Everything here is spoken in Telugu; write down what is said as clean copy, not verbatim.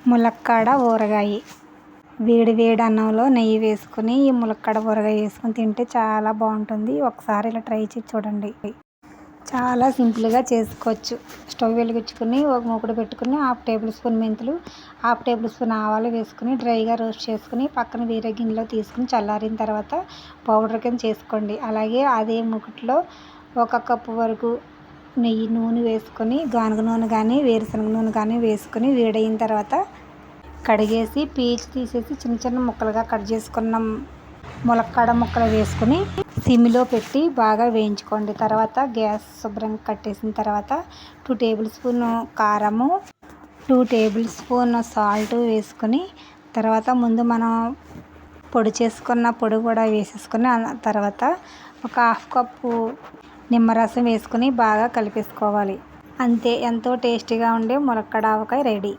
ములక్కాడ ఊరగాయ. వేడి వేడి అన్నంలో నెయ్యి వేసుకుని ఈ ములక్కాడ ఊరగాయ వేసుకుని తింటే చాలా బాగుంటుంది. ఒకసారి ఇలా ట్రై చేసి చూడండి. చాలా సింపుల్గా చేసుకోవచ్చు. స్టవ్ వెలిగించుకుని ఒక మూకుడు పెట్టుకుని 1/2 టేబుల్ స్పూన్ మెంతులు, 1/2 టేబుల్ స్పూన్ ఆవాలు వేసుకుని డ్రైగా రోస్ట్ చేసుకుని పక్కన వేరే గిన్నెలో తీసుకుని చల్లారిన తర్వాత పౌడర్ కింద చేసుకోండి. అలాగే అదే మూకుట్లో 1 కప్పు వరకు నూనె వేసుకొని గానుగ నూనె కానీ వేరుశనగ నూనె కానీ వేసుకుని వేడైన తర్వాత కడిగేసి పీచు తీసేసి చిన్న చిన్న ముక్కలుగా కట్ చేసుకున్న ములక్కాడ ముక్కలు వేసుకుని సిమ్లో పెట్టి బాగా వేయించుకోండి. తర్వాత గ్యాస్ శుభ్రంగా కట్టేసిన తర్వాత 2 టేబుల్ స్పూన్ కారము, 2 టేబుల్ స్పూన్ సాల్ట్ వేసుకుని తర్వాత ముందు మనం పొడి చేసుకున్న పొడి కూడా వేసేసుకుని తర్వాత ఒక 1/2 కప్పు నిమ్మరసం వేసుకుని బాగా కలిపేసుకోవాలి. అంతే, ఎంతో టేస్టీగా ఉండే ములక్కాడ ఆవకాయ రెడీ.